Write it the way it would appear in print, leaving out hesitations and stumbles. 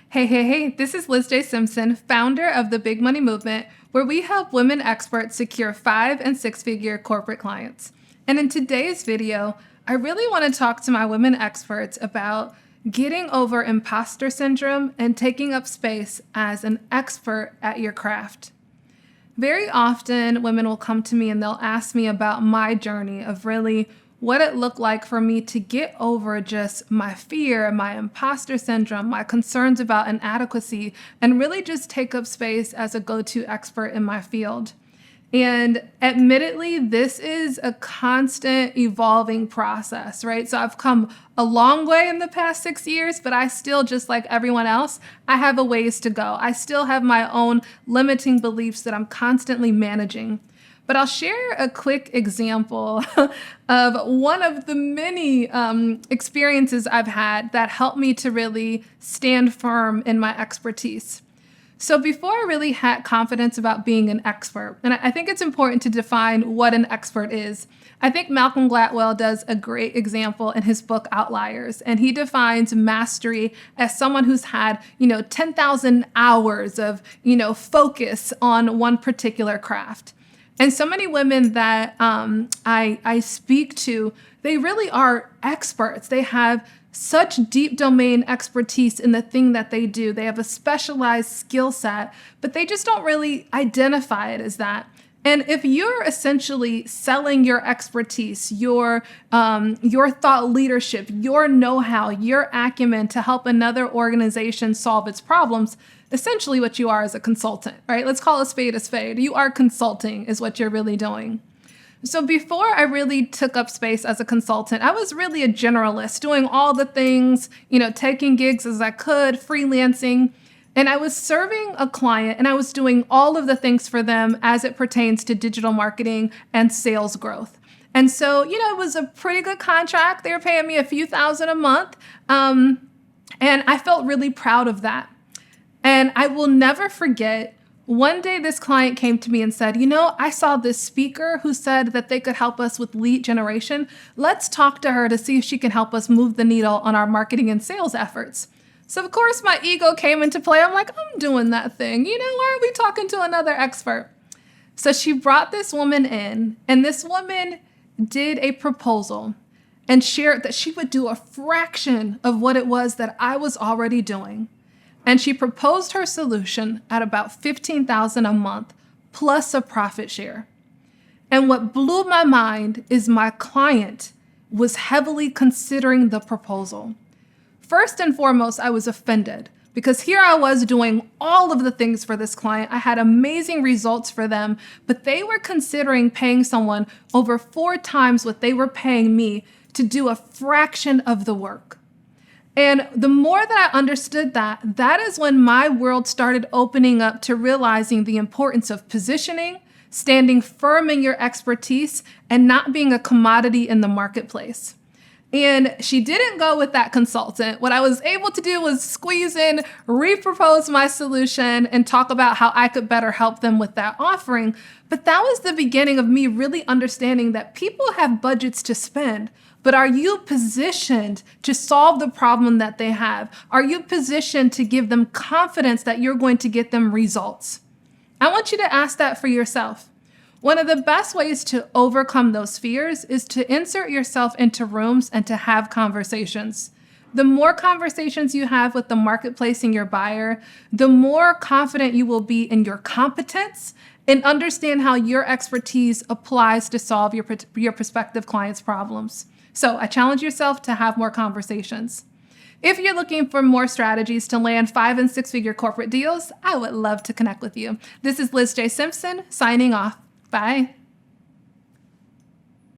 Hey, this is Liz J. Simpson, founder of the Big Money Movement, where we help women experts secure 5- and 6-figure corporate clients. And in today's video, I really want to talk to my women experts about getting over imposter syndrome and taking up space as an expert at your craft. Very often, women will come to me and they'll ask me about my journey of really what it looked like for me to get over just my fear, my imposter syndrome, my concerns about inadequacy, and really just take up space as a go-to expert in my field. And admittedly, this is a constant evolving process, right? So I've come a long way in the past 6 years, but I still, just like everyone else, I have a ways to go. I still have my own limiting beliefs that I'm constantly managing. But I'll share a quick example of one of the many experiences I've had that helped me to really stand firm in my expertise. So before I really had confidence about being an expert, and I think it's important to define what an expert is. I think Malcolm Gladwell does a great example in his book Outliers, and he defines mastery as someone who's had, 10,000 hours of, focus on one particular craft. And so many women that I speak to, they really are experts. They have such deep domain expertise in the thing that they do. They have a specialized skill set, but they just don't really identify it as that. And if you're essentially selling your expertise, your thought leadership, your know-how, your acumen to help another organization solve its problems, essentially what you are is a consultant, right? Let's call a spade a spade. You are consulting is what you're really doing. So before I really took up space as a consultant, I was really a generalist, doing all the things, taking gigs as I could, freelancing. And I was serving a client and I was doing all of the things for them as it pertains to digital marketing and sales growth. And so, it was a pretty good contract. They were paying me a few thousand a month. And I felt really proud of that. And I will never forget, one day this client came to me and said, I saw this speaker who said that they could help us with lead generation. Let's talk to her to see if she can help us move the needle on our marketing and sales efforts. So of course my ego came into play. I'm like, I'm doing that thing. Why are we talking to another expert? So she brought this woman in, and this woman did a proposal and shared that she would do a fraction of what it was that I was already doing. And she proposed her solution at about $15,000 a month plus a profit share. And what blew my mind is my client was heavily considering the proposal. First and foremost, I was offended because here I was doing all of the things for this client. I had amazing results for them, but they were considering paying someone over 4 times what they were paying me to do a fraction of the work. And the more that I understood that is when my world started opening up to realizing the importance of positioning, standing firm in your expertise, and not being a commodity in the marketplace. And she didn't go with that consultant. What I was able to do was squeeze in, repropose my solution, and talk about how I could better help them with that offering. But that was the beginning of me really understanding that people have budgets to spend. But are you positioned to solve the problem that they have? Are you positioned to give them confidence that you're going to get them results? I want you to ask that for yourself. One of the best ways to overcome those fears is to insert yourself into rooms and to have conversations. The more conversations you have with the marketplace and your buyer, the more confident you will be in your competence and understand how your expertise applies to solve your prospective clients' problems. So I challenge yourself to have more conversations. If you're looking for more strategies to land 5- and 6-figure corporate deals, I would love to connect with you. This is Liz J. Simpson signing off. Bye.